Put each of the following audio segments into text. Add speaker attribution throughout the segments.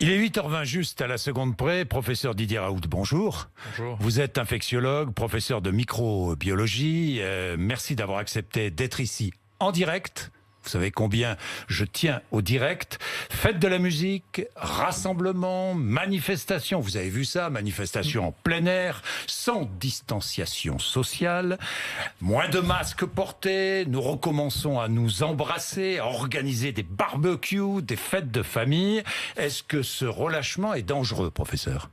Speaker 1: Il est 8h20 juste à la seconde près. Professeur Didier Raoult, bonjour.
Speaker 2: Bonjour.
Speaker 1: Vous êtes infectiologue, professeur de microbiologie. Merci d'avoir accepté d'être ici en direct. Vous savez combien je tiens au direct. Fête de la musique, rassemblement, manifestation. Vous avez vu ça, manifestation en plein air, sans distanciation sociale, moins de masques portés. Nous recommençons à nous embrasser, à organiser des barbecues, des fêtes de famille. Est-ce que ce relâchement est dangereux, professeur ?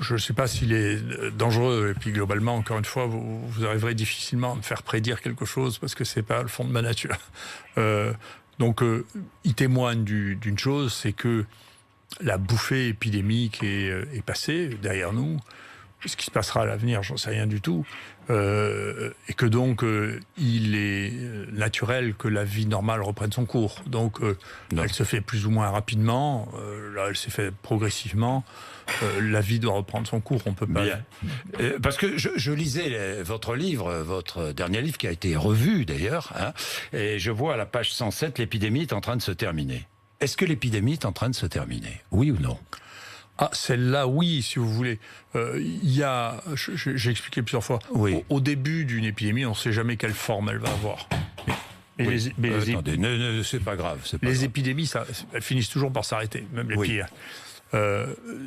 Speaker 2: Je ne sais pas s'il est dangereux, et puis globalement, encore une fois, vous arriverez difficilement à me faire prédire quelque chose, parce que c'est pas le fond de ma nature. Donc, il témoigne d'une chose, c'est que la bouffée épidémique est passée derrière nous. Ce qui se passera à l'avenir, j'en sais rien du tout. Et que donc, il est naturel que la vie normale reprenne son cours. Donc, elle se fait plus ou moins rapidement. Là, elle s'est fait progressivement. La vie doit reprendre son cours, on peut pas...
Speaker 1: Bien. Parce que je lisais votre livre, votre dernier livre qui a été revu d'ailleurs, hein, et je vois à la page 107, l'épidémie est en train de se terminer. Est-ce que l'épidémie est en train de se terminer ? Oui ou non ?
Speaker 2: Ah, celle-là, oui, si vous voulez. J'ai expliqué plusieurs fois.
Speaker 1: Oui.
Speaker 2: Au début d'une épidémie, on ne sait jamais quelle forme elle va avoir.
Speaker 1: Attendez, c'est pas grave.
Speaker 2: Les épidémies, elles finissent toujours par s'arrêter, même les pires.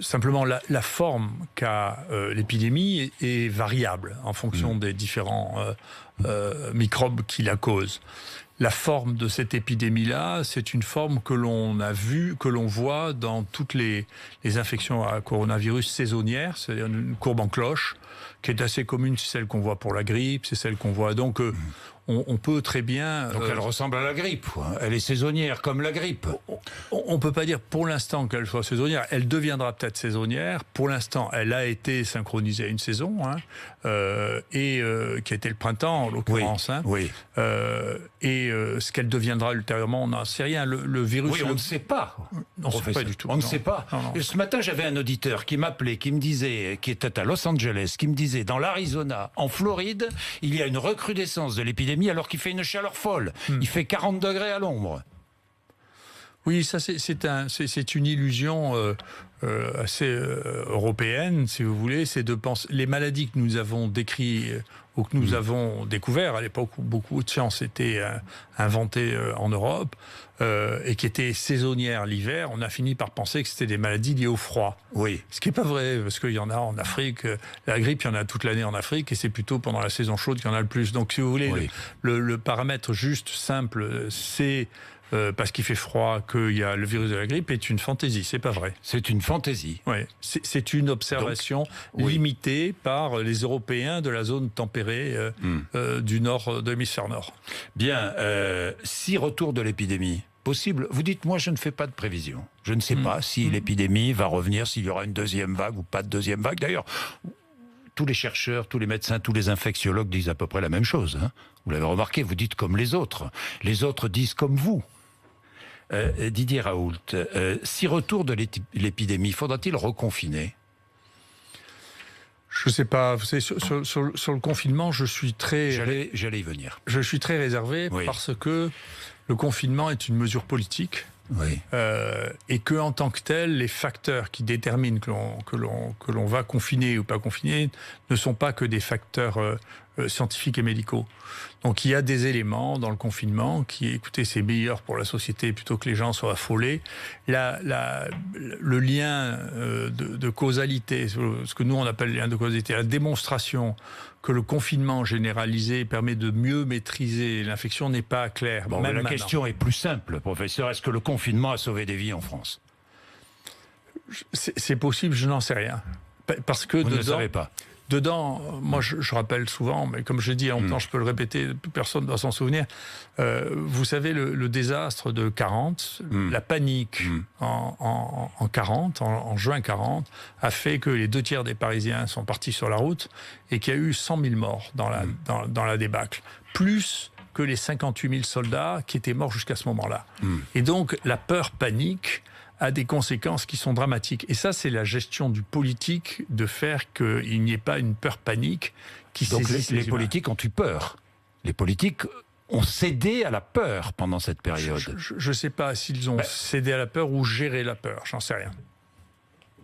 Speaker 2: Simplement, la forme qu'a l'épidémie est variable en fonction des différents microbes qui la causent. La forme de cette épidémie-là, c'est une forme que l'on a vue, que l'on voit dans toutes les infections à coronavirus saisonnières, c'est-à-dire une courbe en cloche, qui est assez commune, c'est celle qu'on voit pour la grippe, c'est celle qu'on voit. Donc, on peut très bien...
Speaker 1: Donc elle ressemble à la grippe, quoi. Elle est saisonnière, comme la grippe.
Speaker 2: On ne peut pas dire pour l'instant qu'elle soit saisonnière. Elle deviendra peut-être saisonnière. Pour l'instant, elle a été synchronisée à une saison, hein, qui a été le printemps, en l'occurrence.
Speaker 1: Oui.
Speaker 2: Ce qu'elle deviendra ultérieurement, on n'en sait rien. Le virus...
Speaker 1: Oui, on ne sait pas.
Speaker 2: On ne sait pas du tout.
Speaker 1: On ne sait pas.
Speaker 2: Non.
Speaker 1: Et ce matin, j'avais un auditeur qui m'appelait, qui me disait, qui était à Los Angeles, qui me disait, dans l'Arizona, en Floride, il y a une recrudescence de l'épidémie alors qu'il fait une chaleur folle. Il fait 40 degrés à l'ombre.
Speaker 2: Oui, ça c'est une illusion assez européenne, si vous voulez. C'est de penser les maladies que nous avons décrites ou que nous avons découvertes à l'époque où beaucoup de sciences étaient inventées en Europe et qui étaient saisonnières l'hiver. On a fini par penser que c'était des maladies liées au froid.
Speaker 1: Oui.
Speaker 2: Ce qui n'est pas vrai, parce qu'il y en a en Afrique. La grippe, il y en a toute l'année en Afrique, et c'est plutôt pendant la saison chaude qu'il y en a le plus. Donc, si vous voulez, le paramètre juste, simple, c'est parce qu'il fait froid qu'il y a le virus de la grippe, est une fantaisie, c'est pas vrai.
Speaker 1: C'est une fantaisie.
Speaker 2: Oui, c'est une observation limitée par les Européens de la zone tempérée du nord, de l'hémisphère nord.
Speaker 1: Bien, si retour de l'épidémie possible, vous dites, moi je ne fais pas de prévision. Je ne sais pas si l'épidémie va revenir, s'il y aura une deuxième vague ou pas de deuxième vague. D'ailleurs, tous les chercheurs, tous les médecins, tous les infectiologues disent à peu près la même chose. Hein. Vous l'avez remarqué, vous dites comme les autres. Les autres disent comme vous. Didier Raoult, si retour de l'épidémie, faudra-t-il reconfiner ?
Speaker 2: Je ne sais pas. Vous savez, sur le confinement, je suis très...
Speaker 1: J'allais y venir.
Speaker 2: Je suis très réservé parce que le confinement est une mesure politique.
Speaker 1: Oui.
Speaker 2: Et que en tant que tel, les facteurs qui déterminent que l'on va confiner ou pas confiner ne sont pas que des facteurs scientifiques et médicaux. Donc il y a des éléments dans le confinement qui, écoutez, c'est meilleur pour la société plutôt que les gens soient affolés. Le lien de causalité, ce que nous on appelle le lien de causalité, la démonstration que le confinement généralisé permet de mieux maîtriser l'infection n'est pas claire.
Speaker 1: Bon, la question est plus simple, professeur. Est-ce que le confinement a sauvé des vies en France ?
Speaker 2: C'est possible, je n'en sais rien. Parce que
Speaker 1: vous ne savez pas.
Speaker 2: Dedans, moi je rappelle souvent, mais comme je dis en même temps, je peux le répéter, personne ne doit s'en souvenir. Vous savez, le désastre de 40, la panique en 40, en juin 40, a fait que les 2 tiers des Parisiens sont partis sur la route et qu'il y a eu 100 000 morts dans la débâcle. Plus que les 58 000 soldats qui étaient morts jusqu'à ce moment-là. Et donc, la peur panique a des conséquences qui sont dramatiques. Et ça, c'est la gestion du politique de faire qu'il n'y ait pas une peur panique qui saisisse les
Speaker 1: politiques ont eu peur. Les politiques ont cédé à la peur pendant cette période.
Speaker 2: Je ne sais pas s'ils ont cédé à la peur ou géré la peur, j'en sais rien.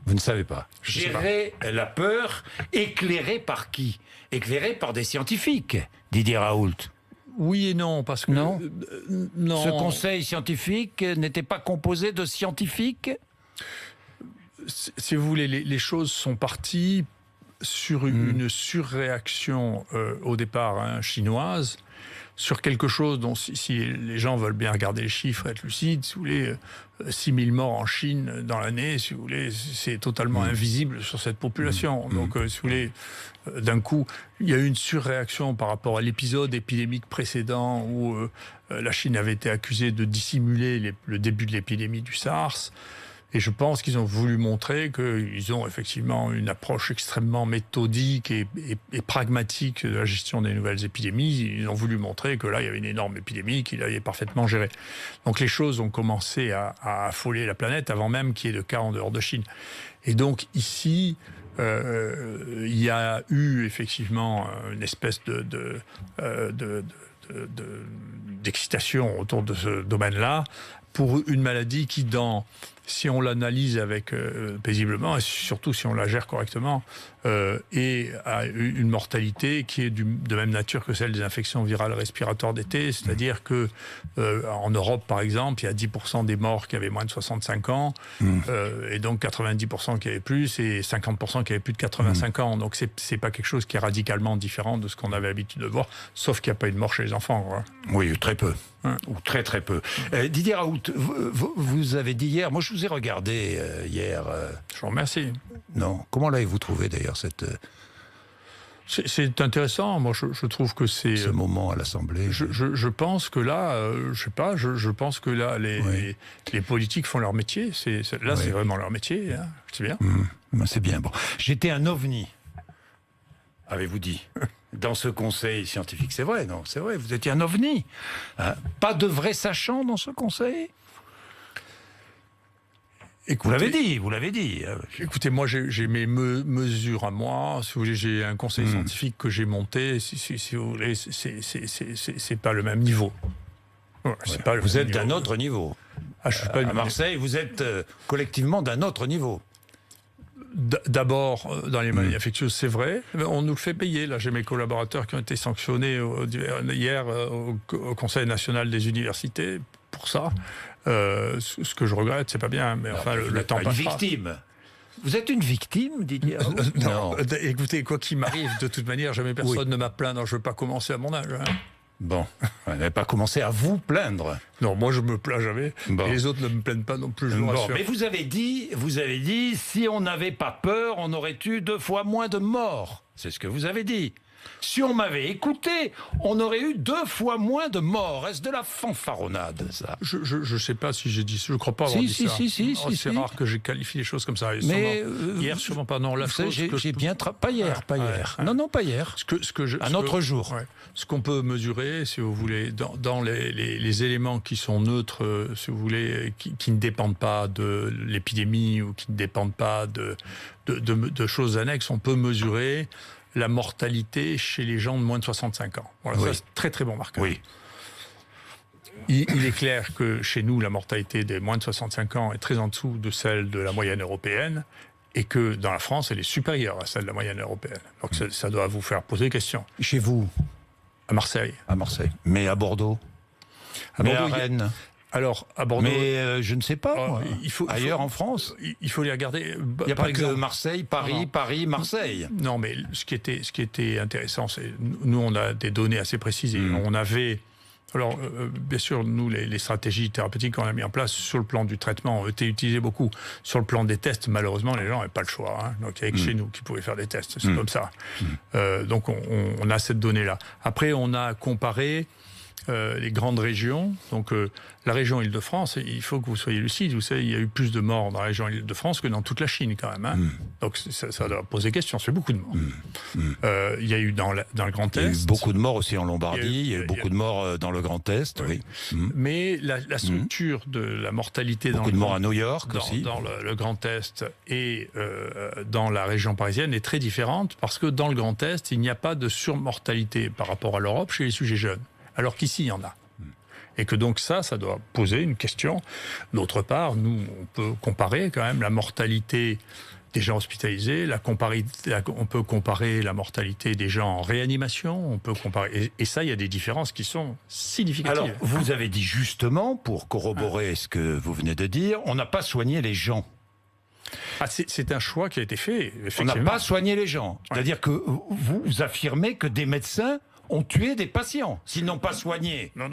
Speaker 1: Vous ne savez pas.
Speaker 2: Je sais
Speaker 1: Gérer la peur, éclairée par qui? Éclairée par des scientifiques, Didier Raoult.
Speaker 2: Oui et non, parce que...
Speaker 1: Non.
Speaker 2: Non.
Speaker 1: Ce conseil scientifique n'était pas composé de scientifiques?
Speaker 2: Si vous voulez, les choses sont parties sur une surréaction au départ chinoise, sur quelque chose dont, si les gens veulent bien regarder les chiffres, être lucides, si vous voulez, 6000 morts en Chine dans l'année, si vous voulez, c'est totalement invisible sur cette population. Donc, si vous voulez, d'un coup, il y a eu une surréaction par rapport à l'épisode épidémique précédent où la Chine avait été accusée de dissimuler le début de l'épidémie du SARS. Et je pense qu'ils ont voulu montrer qu'ils ont effectivement une approche extrêmement méthodique et pragmatique de la gestion des nouvelles épidémies. Ils ont voulu montrer que là, il y avait une énorme épidémie, qu'il avait parfaitement gérée. Donc les choses ont commencé à affoler la planète avant même qu'il y ait de cas en dehors de Chine. Et donc ici, il y a eu effectivement une espèce d'excitation autour de ce domaine-là pour une maladie qui, si on l'analyse paisiblement, et surtout si on la gère correctement, et a une mortalité qui est de même nature que celle des infections virales respiratoires d'été, c'est-à-dire que en Europe, par exemple, il y a 10% des morts qui avaient moins de 65 ans, et donc 90% qui avaient plus, et 50% qui avaient plus de 85 ans. Donc c'est pas quelque chose qui est radicalement différent de ce qu'on avait l'habitude de voir, sauf qu'il n'y a pas eu de mort chez les enfants, quoi.
Speaker 1: Oui, très peu. Ou très très peu. Didier Raoult, vous avez dit hier, moi je vous ai regardé hier.
Speaker 2: Je vous remercie.
Speaker 1: Non, comment l'avez-vous trouvé d'ailleurs cette...
Speaker 2: C'est intéressant, moi je trouve que c'est...
Speaker 1: Ce moment à l'Assemblée.
Speaker 2: Je pense que là, je sais pas, je pense que là, les politiques font leur métier, c'est vraiment leur métier, hein, c'est bien.
Speaker 1: C'est bien, bon. J'étais un ovni, avez-vous dit dans ce conseil scientifique. C'est vrai, non? C'est vrai, vous étiez un ovni. Hein? Pas de vrais sachants dans ce conseil?
Speaker 2: Écoutez,
Speaker 1: vous l'avez dit.
Speaker 2: Écoutez, moi j'ai mes mesures à moi. Si vous voulez, j'ai un conseil scientifique que j'ai monté. Si vous voulez, c'est pas le même niveau. Ouais,
Speaker 1: vous êtes d'un autre niveau.
Speaker 2: Je suis pas
Speaker 1: à Marseille, vous êtes collectivement d'un autre niveau.
Speaker 2: D'abord, dans les maladies infectieuses, c'est vrai. On nous le fait payer. Là, j'ai mes collaborateurs qui ont été sanctionnés hier au Conseil national des universités pour ça. Ce que je regrette, c'est pas bien, mais enfin, le temps passera.
Speaker 1: Une victime. Vous êtes une victime, Didier?
Speaker 2: Non. Écoutez, quoi qu'il m'arrive, de toute manière, jamais personne ne m'a plaint. Je ne veux pas commencer à mon âge. Hein.
Speaker 1: Bon, vous n'avez pas commencé à vous plaindre.
Speaker 2: Non, moi je me plains jamais. Bon. Et les autres ne me plaignent pas non plus, je vous rassure.
Speaker 1: Mais vous avez dit, si on n'avait pas peur, on aurait eu 2 fois moins de morts. C'est ce que vous avez dit. Si on m'avait écouté, on aurait eu 2 fois moins de morts. Est-ce de la fanfaronnade, ça?
Speaker 2: Je sais pas si j'ai dit ça. Je crois pas avoir dit ça. C'est rare que j'ai qualifié les choses comme ça.
Speaker 1: Mais
Speaker 2: hier, sûrement pas. Non,
Speaker 1: j'ai bien pas hier. Non, pas hier. Un autre jour.
Speaker 2: Ouais. Ce qu'on peut mesurer, si vous voulez, dans les éléments qui sont neutres, si vous voulez, qui ne dépendent pas de l'épidémie ou qui ne dépendent pas de choses annexes, on peut mesurer la mortalité chez les gens de moins de 65 ans. Voilà, ça, c'est très très bon marqueur.
Speaker 1: Oui.
Speaker 2: Il est clair que chez nous, la mortalité des moins de 65 ans est très en dessous de celle de la moyenne européenne et que dans la France, elle est supérieure à celle de la moyenne européenne. Donc ça doit vous faire poser des questions.
Speaker 1: Chez vous?
Speaker 2: À Marseille.
Speaker 1: À Marseille. Mais à Bordeaux? À Rennes?
Speaker 2: Alors, à Bordeaux...
Speaker 1: Mais je ne sais pas, ailleurs en France.
Speaker 2: Il faut les regarder.
Speaker 1: Il n'y a pas que Marseille, Paris, Paris, Marseille.
Speaker 2: Non, mais ce qui était intéressant, c'est nous, on a des données assez précises. Et on avait... Alors, bien sûr, nous, les stratégies thérapeutiques qu'on a mis en place sur le plan du traitement ont été utilisées beaucoup. Sur le plan des tests, malheureusement, les gens n'avaient pas le choix. Hein. Donc, il n'y avait que chez nous qui pouvaient faire des tests. C'est comme ça. Donc, on a cette donnée-là. Après, on a comparé les grandes régions. Donc, la région Île-de-France, il faut que vous soyez lucide. Vous savez, il y a eu plus de morts dans la région Île-de-France que dans toute la Chine, quand même. Hein. Donc, ça doit poser question. C'est beaucoup de morts. Il y a eu dans le Grand Est...
Speaker 1: Il y a eu beaucoup de morts aussi en Lombardie. Il y a eu beaucoup de morts dans le Grand Est, oui.
Speaker 2: Mais la structure de la mortalité...
Speaker 1: Beaucoup de morts à New York aussi.
Speaker 2: Dans le Grand Est et dans la région parisienne est très différente parce que dans le Grand Est, il n'y a pas de surmortalité par rapport à l'Europe chez les sujets jeunes. alors qu'ici, il y en a. Et que donc ça doit poser une question. D'autre part, nous, on peut comparer quand même la mortalité des gens hospitalisés, on peut comparer la mortalité des gens en réanimation, on peut comparer... Et ça, il y a des différences qui sont significatives.
Speaker 1: Alors, vous avez dit justement, pour corroborer ce que vous venez de dire, on n'a pas soigné les gens.
Speaker 2: C'est un choix qui a été fait, effectivement.
Speaker 1: On n'a pas soigné les gens. C'est-à-dire que vous affirmez que des médecins ont tué des patients, s'ils n'ont pas soigné.
Speaker 2: Non,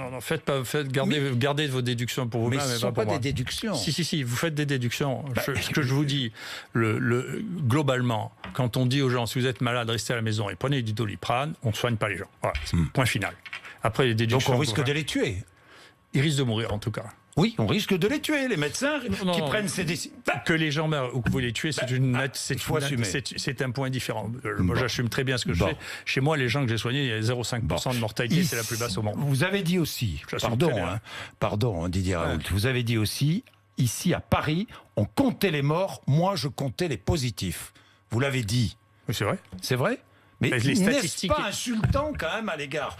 Speaker 2: gardez vos déductions pour vous-même.
Speaker 1: Mais ce ne sont pas des déductions.
Speaker 2: Si, vous faites des déductions. Ce que je vous dis, globalement, quand on dit aux gens, si vous êtes malade, restez à la maison et prenez du Doliprane, on ne soigne pas les gens. Voilà, point final. Après, les déductions...
Speaker 1: Donc on risque de les tuer.
Speaker 2: Ils risquent de mourir, en tout cas.
Speaker 1: Oui, on risque de les tuer, les médecins qui prennent ces décisions.
Speaker 2: Que les gens meurent ou que vous les tuez, c'est un point différent. Moi, j'assume très bien ce que je fais. Chez moi, les gens que j'ai soignés, il y a 0,5% de mortalité, c'est la plus basse au monde.
Speaker 1: Vous avez dit aussi, pardon Didier Raoult, vous avez dit aussi, ici à Paris, on comptait les morts, moi je comptais les positifs. Vous l'avez dit.
Speaker 2: Oui, c'est vrai.
Speaker 1: C'est vrai ? Mais
Speaker 2: les statistiques...
Speaker 1: n'est-ce pas insultant quand même à l'égard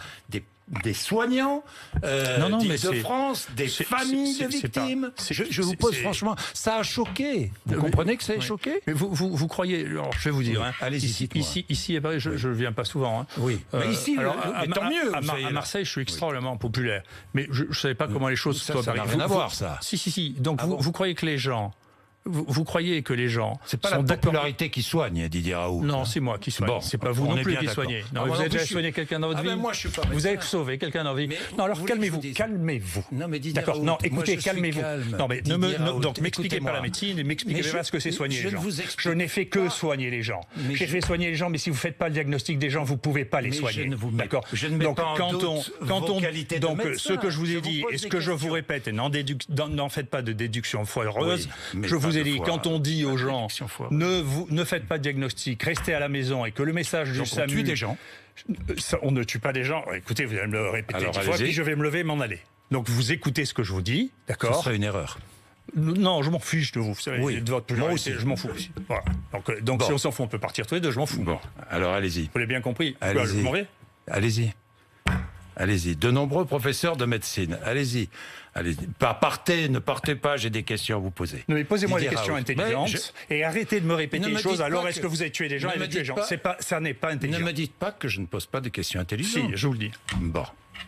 Speaker 1: des soignants d'Île-de-France, des familles de victimes. Je vous pose franchement, ça a choqué. Vous comprenez que ça a choqué ?
Speaker 2: Mais vous croyez, alors je vais vous dire,
Speaker 1: allez-y,
Speaker 2: ici à Paris, je ne viens pas souvent.
Speaker 1: Oui, mais ici, tant mieux.
Speaker 2: À Marseille, je suis extrêmement populaire. Mais je ne savais pas comment les choses soient.
Speaker 1: Ça n'a rien à voir, ça.
Speaker 2: Si. Donc vous croyez que les gens... Vous croyez que les gens...
Speaker 1: C'est pas la popularité qui soigne, Didier Raoult.
Speaker 2: Non, c'est moi qui soigne. Bon, c'est pas vous non plus qui soignez. Non, vous avez déjà soigné quelqu'un dans votre vie.
Speaker 1: Moi, je suis pas
Speaker 2: vous avez sauvé quelqu'un dans votre vie. Non, alors calmez-vous.
Speaker 1: Non, mais Didier
Speaker 2: D'accord.
Speaker 1: Raoult,
Speaker 2: non, écoutez, calmez-vous. Non, mais donc
Speaker 1: m'expliquez
Speaker 2: pas la médecine et m'expliquez pas ce que c'est soigner les gens. Je n'ai fait que soigner les gens. J'ai fait soigner les gens, mais si vous faites pas le diagnostic des gens, vous pouvez pas les soigner. D'accord.
Speaker 1: Je ne mets pas en doute vos qualités de médecin.
Speaker 2: Donc, ce que je vous ai dit et ce que je vous répète, et n'en faites pas de déduction foireuse. Je vous ai dit, quand on dit aux gens ne faites pas de diagnostic, restez à la maison et que le message du SAMU...
Speaker 1: On tue des gens.
Speaker 2: On ne tue pas des gens. Écoutez, vous allez me le répéter 10 fois, puis je vais me lever et m'en aller. Donc vous écoutez ce que je vous dis, d'accord ?
Speaker 1: Ce serait une erreur.
Speaker 2: Non, je m'en fiche de vous. Vous savez, de votre
Speaker 1: moi aussi.
Speaker 2: Je m'en fous aussi. Voilà. Donc si on s'en fout, on peut partir tous les deux, je m'en fous.
Speaker 1: Bon, alors allez-y.
Speaker 2: Vous l'avez bien compris.
Speaker 1: Allez-y.
Speaker 2: Je m'en vais ?
Speaker 1: Allez-y. De nombreux professeurs de médecine. Allez-y. Ne partez pas, j'ai des questions à vous poser.
Speaker 2: Non, mais posez-moi des questions intelligentes et arrêtez de me répéter les choses. Alors, est-ce que vous avez tué des gens et tué des gens ? Ça n'est pas intelligent.
Speaker 1: Ne me dites pas que je ne pose pas de questions intelligentes.
Speaker 2: Si, je vous le dis.
Speaker 1: Bon.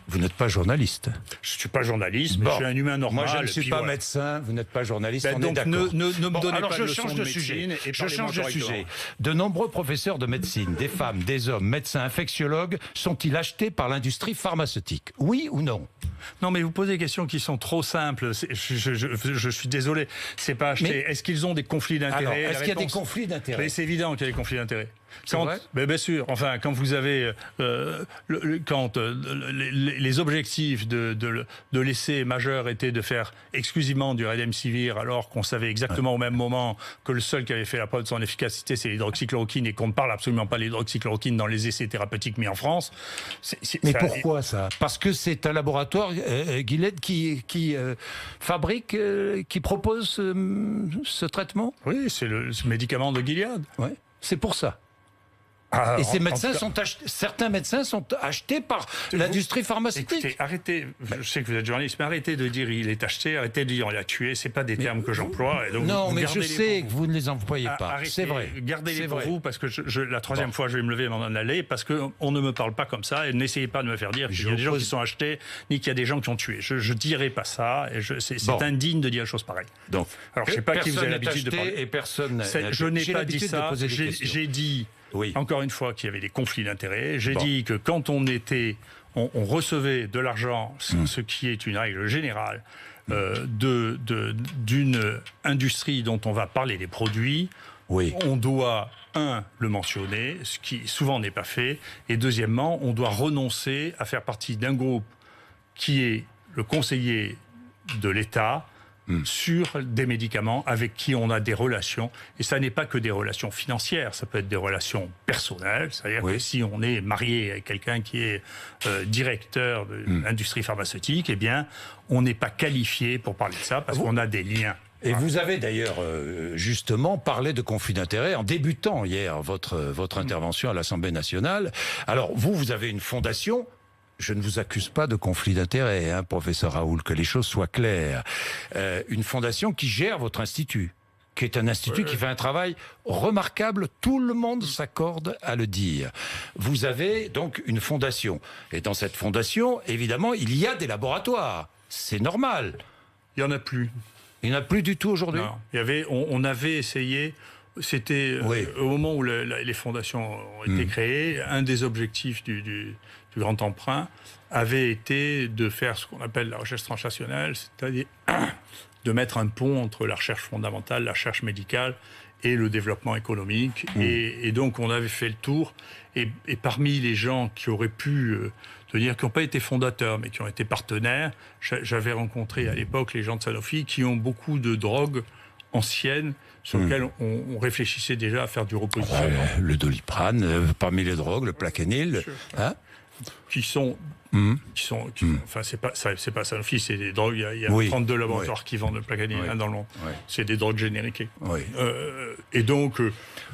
Speaker 1: Vous n'êtes pas journaliste.
Speaker 2: Je ne suis pas journaliste, mais je suis un humain normal.
Speaker 1: Moi, je ne suis pas médecin, vous n'êtes pas journaliste, on est d'accord.
Speaker 2: Ne me donnez pas de leçons de
Speaker 1: sujet.
Speaker 2: médecine.
Speaker 1: Je change de sujet. De nombreux professeurs de médecine, des femmes, des hommes, médecins, infectiologues, sont-ils achetés par l'industrie pharmaceutique ? Oui ou non ?
Speaker 2: Non, mais vous posez des questions qui sont trop simples. Je suis désolé. C'est pas acheté. Est-ce qu'ils ont des conflits d'intérêts ?
Speaker 1: Est-ce qu'il y a des conflits d'intérêts ?
Speaker 2: Mais c'est évident qu'il y a des conflits d'intérêts.
Speaker 1: Mais
Speaker 2: bien sûr. Enfin, quand vous avez les objectifs de l'essai majeur étaient de faire exclusivement du Remdesivir, alors qu'on savait exactement au même moment que le seul qui avait fait la preuve de son efficacité, c'est l'hydroxychloroquine, et qu'on ne parle absolument pas de l'hydroxychloroquine dans les essais thérapeutiques mis en France.
Speaker 1: Pourquoi ça ? Parce que c'est un laboratoire, Gilead, qui fabrique, qui propose ce traitement ?
Speaker 2: Oui, c'est le médicament de Gilead.
Speaker 1: Ouais. C'est pour ça. Et ces médecins certains médecins sont achetés par l'industrie pharmaceutique.
Speaker 2: Écoutez, arrêtez, je sais que vous êtes journaliste, mais arrêtez de dire il est acheté, arrêtez de dire on l'a tué, c'est pas des termes que j'emploie.
Speaker 1: Non, mais je sais que vous ne les employez pas, c'est vrai.
Speaker 2: Gardez-les pour vous, parce que la troisième fois je vais me lever et m'en aller, parce qu'on ne me parle pas comme ça, et n'essayez pas de me faire dire qu'il y a des gens qui sont achetés, ni qu'il y a des gens qui ont tué. Je dirai pas ça, et c'est indigne de dire des choses pareilles.
Speaker 1: Donc,
Speaker 2: alors je sais pas qui vous avez l'habitude de parler.
Speaker 1: Et personne
Speaker 2: je n'ai pas dit ça, j'ai dit...
Speaker 1: Oui.
Speaker 2: Encore une fois, qu'il y avait des conflits d'intérêts. J'ai dit que quand on recevait de l'argent, ce qui est une règle générale, d'une industrie dont on va parler des produits, on doit, le mentionner, ce qui souvent n'est pas fait, et deuxièmement, on doit renoncer à faire partie d'un groupe qui est le conseiller de l'État, sur des médicaments avec qui on a des relations. Et ça n'est pas que des relations financières, ça peut être des relations personnelles. C'est-à-dire que si on est marié avec quelqu'un qui est directeur de l'industrie pharmaceutique, eh bien, on n'est pas qualifié pour parler de ça parce qu'on a des liens.
Speaker 1: Et vous avez d'ailleurs justement parlé de conflit d'intérêts en débutant hier votre intervention à l'Assemblée nationale. Alors vous avez une fondation je ne vous accuse pas de conflit d'intérêts, hein, professeur Raoult, que les choses soient claires. Une fondation qui gère votre institut, qui est un institut qui fait un travail remarquable, tout le monde s'accorde à le dire. Vous avez donc une fondation. Et dans cette fondation, évidemment, il y a des laboratoires. C'est normal.
Speaker 2: Il n'y en a plus.
Speaker 1: Il n'y en a plus du tout aujourd'hui?
Speaker 2: Non. On avait essayé, c'était au moment où les fondations ont été créées, un des objectifs du Grand Emprunt avait été de faire ce qu'on appelle la recherche translationnelle, c'est-à-dire de mettre un pont entre la recherche fondamentale, la recherche médicale et le développement économique. Et donc, on avait fait le tour. Et parmi les gens qui auraient pu, qui n'ont pas été fondateurs, mais qui ont été partenaires, j'avais rencontré à l'époque les gens de Sanofi qui ont beaucoup de drogues anciennes sur lesquelles on réfléchissait déjà à faire du repositionnement.
Speaker 1: Le Doliprane, parmi les drogues, le Plaquenil, hein,
Speaker 2: qui sont enfin, c'est pas Sanofi, c'est des drogues. Il y a 32 laboratoires qui vendent le Plaquenil dans le monde. C'est des drogues génériques. Et donc,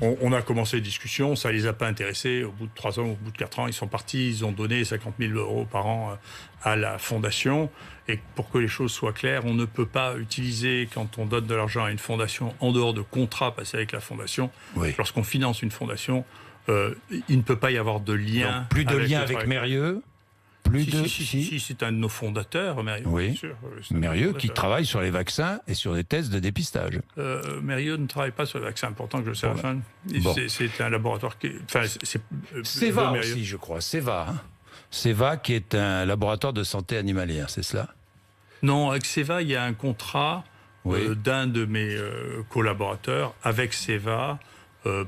Speaker 2: on a commencé les discussions, ça les a pas intéressés. Au bout de 3 ans, au bout de 4 ans, ils sont partis, ils ont donné 50 000 € par an à la fondation. Et pour que les choses soient claires, on ne peut pas utiliser, quand on donne de l'argent à une fondation, en dehors de contrats passés avec la fondation, lorsqu'on finance une fondation, il ne peut pas y avoir de lien.
Speaker 1: Donc, plus de lien avec Mérieux.
Speaker 2: Si, c'est un de nos fondateurs, Mérieux.
Speaker 1: Oui, bien sûr, Mérieux qui travaille sur les vaccins et sur des tests de dépistage.
Speaker 2: Mérieux ne travaille pas sur les vaccins, pourtant que je sais. C'est un laboratoire qui... Enfin,
Speaker 1: Seva aussi, je crois. Seva. Hein. Seva qui est un laboratoire de santé animalière, c'est cela?
Speaker 2: Non, avec Seva, il y a un contrat d'un de mes collaborateurs avec Seva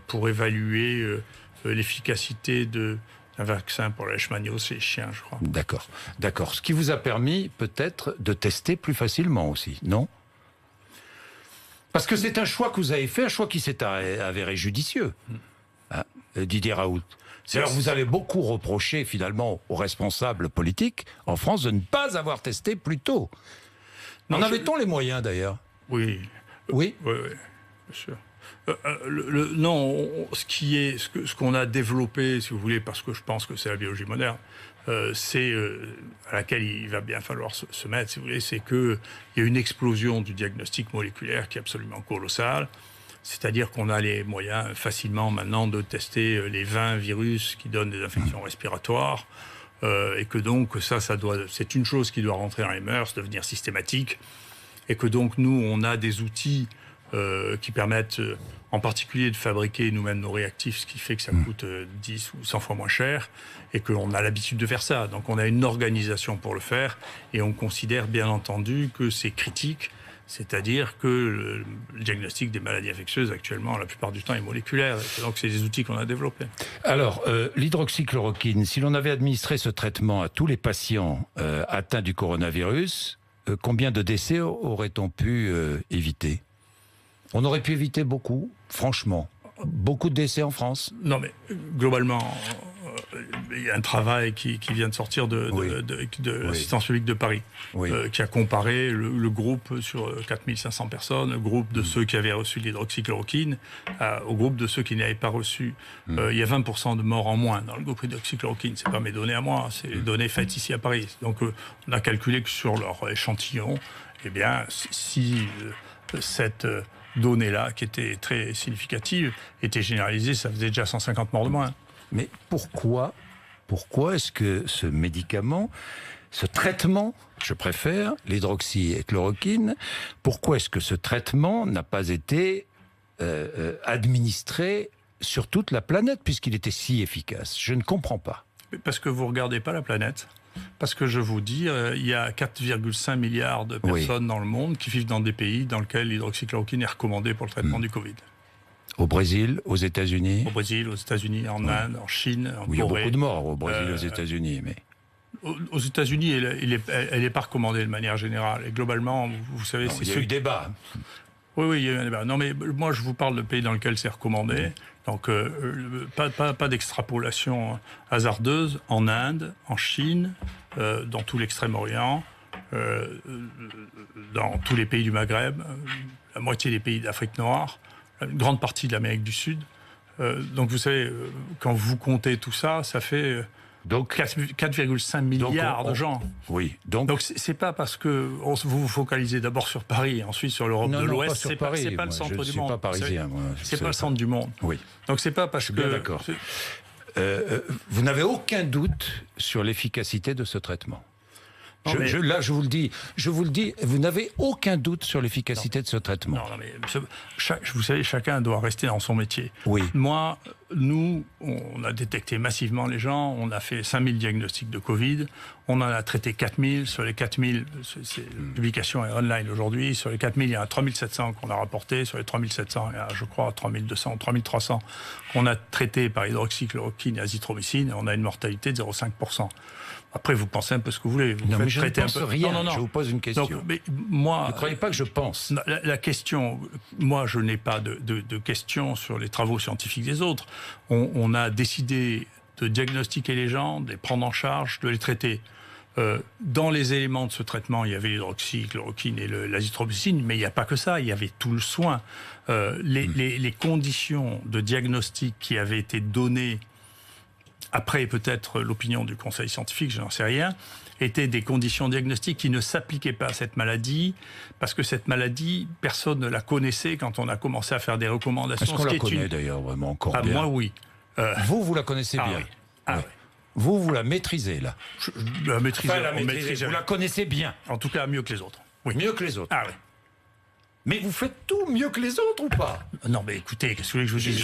Speaker 2: pour évaluer l'efficacité d'un vaccin pour la leishmaniose chez les chiens, je crois.
Speaker 1: D'accord. Ce qui vous a permis peut-être de tester plus facilement aussi, non? Parce que c'est un choix que vous avez fait, un choix qui s'est avéré judicieux, hein, Didier Raoult. Alors vous avez beaucoup reproché finalement aux responsables politiques en France de ne pas avoir testé plus tôt. En avait-on les moyens d'ailleurs?
Speaker 2: Oui, bien sûr. Ce qu'on a développé, si vous voulez, parce que je pense que c'est la biologie moderne, c'est à laquelle il va bien falloir se mettre, si vous voulez, c'est qu'il y a une explosion du diagnostic moléculaire qui est absolument colossale. C'est-à-dire qu'on a les moyens facilement maintenant de tester les 20 virus qui donnent des infections respiratoires, et que donc c'est une chose qui doit rentrer dans les mœurs, devenir systématique, et que donc nous, on a des outils qui permettent en particulier de fabriquer nous-mêmes nos réactifs, ce qui fait que ça coûte 10 ou 100 fois moins cher, et qu'on a l'habitude de faire ça. Donc on a une organisation pour le faire, et on considère bien entendu que c'est critique, c'est-à-dire que le diagnostic des maladies infectieuses actuellement, la plupart du temps, est moléculaire. Et donc c'est des outils qu'on a développés.
Speaker 1: Alors, l'hydroxychloroquine, si l'on avait administré ce traitement à tous les patients atteints du coronavirus, combien de décès aurait-on pu éviter? On aurait pu éviter beaucoup, franchement. Beaucoup de décès en France.
Speaker 2: Non, mais globalement, il y a un travail qui vient de sortir de l'assistance publique de Paris, qui a comparé le groupe sur 4500 personnes, le groupe de ceux qui avaient reçu l'hydroxychloroquine, au groupe de ceux qui n'avaient pas reçu. Il y a 20% de morts en moins dans le groupe d'hydroxychloroquine. Ce n'est pas mes données à moi, c'est les données faites ici à Paris. Donc on a calculé que sur leur échantillon, eh bien, si cette donnée-là, qui était très significative, était généralisée, ça faisait déjà 150 morts de moins.
Speaker 1: Mais pourquoi est-ce que ce médicament, ce traitement, je préfère, l'hydroxychloroquine, pourquoi est-ce que ce traitement n'a pas été administré sur toute la planète, puisqu'il était si efficace? Je ne comprends pas.
Speaker 2: Parce que vous ne regardez pas la planète. Parce que je vous dis, il y a 4,5 milliards de personnes dans le monde qui vivent dans des pays dans lesquels l'hydroxychloroquine est recommandée pour le traitement du Covid.
Speaker 1: Au Brésil, aux États-Unis?
Speaker 2: Au Brésil, aux États-Unis, en Inde, en Chine, en Corée.
Speaker 1: Il y a beaucoup de morts au Brésil et aux États-Unis. Mais...
Speaker 2: Aux États-Unis, elle n'est pas recommandée de manière générale. Et globalement, vous savez...
Speaker 1: Il y a eu débat.
Speaker 2: Oui, il y a eu un débat. Non, mais moi, je vous parle de pays dans lesquels c'est recommandé. Donc, pas d'extrapolation hasardeuse. En Inde, en Chine, dans tout l'Extrême-Orient, dans tous les pays du Maghreb, la moitié des pays d'Afrique noire, une grande partie de l'Amérique du Sud. Donc, vous savez, quand vous comptez tout ça, ça fait
Speaker 1: Donc
Speaker 2: 4,5 milliards de gens.
Speaker 1: Oui.
Speaker 2: Donc c'est pas parce que vous vous focalisez d'abord sur Paris et ensuite sur l'Europe de l'Ouest. C'est pas le centre du monde.
Speaker 1: Je ne suis pas parisien.
Speaker 2: C'est pas le centre du monde.
Speaker 1: Oui.
Speaker 2: Donc c'est pas parce que.
Speaker 1: Bien d'accord. Vous n'avez aucun doute sur l'efficacité de ce traitement. Là, je vous le dis, vous n'avez aucun doute sur l'efficacité de ce traitement.
Speaker 2: Non, mais vous savez, chacun doit rester dans son métier.
Speaker 1: Oui.
Speaker 2: Nous, on a détecté massivement les gens, on a fait 5000 diagnostics de Covid, on en a traité 4000, sur les 4000, la publication est online aujourd'hui, sur les 4000, il y en a 3700 qu'on a rapportés, sur les 3700, il y a, je crois, 3200, 3300 qu'on a traités par hydroxychloroquine et azithromycine, et on a une mortalité de 0,5%. Après, vous pensez un peu ce que vous voulez.
Speaker 1: Non, mais je ne pense rien. Non. Je vous pose une question.
Speaker 2: Donc, mais moi,
Speaker 1: ne croyez pas que je pense.
Speaker 2: La question, moi, je n'ai pas de questions sur les travaux scientifiques des autres. On a décidé de diagnostiquer les gens, de les prendre en charge, de les traiter. Dans les éléments de ce traitement, il y avait l'hydroxychloroquine et l'azithromycine, mais il n'y a pas que ça, il y avait tout le soin. Les conditions de diagnostic qui avaient été données après peut-être l'opinion du conseil scientifique, je n'en sais rien, étaient des conditions diagnostiques qui ne s'appliquaient pas à cette maladie, parce que cette maladie, personne ne la connaissait quand on a commencé à faire des recommandations.
Speaker 1: Est-ce qu'on la connaît d'ailleurs vraiment encore bien?
Speaker 2: Moi, oui.
Speaker 1: Vous la connaissez bien?
Speaker 2: Oui.
Speaker 1: Vous la maîtrisez, là?
Speaker 2: La maîtrisez.
Speaker 1: Vous la connaissez bien?
Speaker 2: En tout cas, mieux que les autres. Oui.
Speaker 1: Mieux que les autres?
Speaker 2: Ah oui.
Speaker 1: Mais vous faites tout mieux que les autres ou pas?
Speaker 2: Non, mais écoutez, qu'est-ce que vous voulez que je vous dise?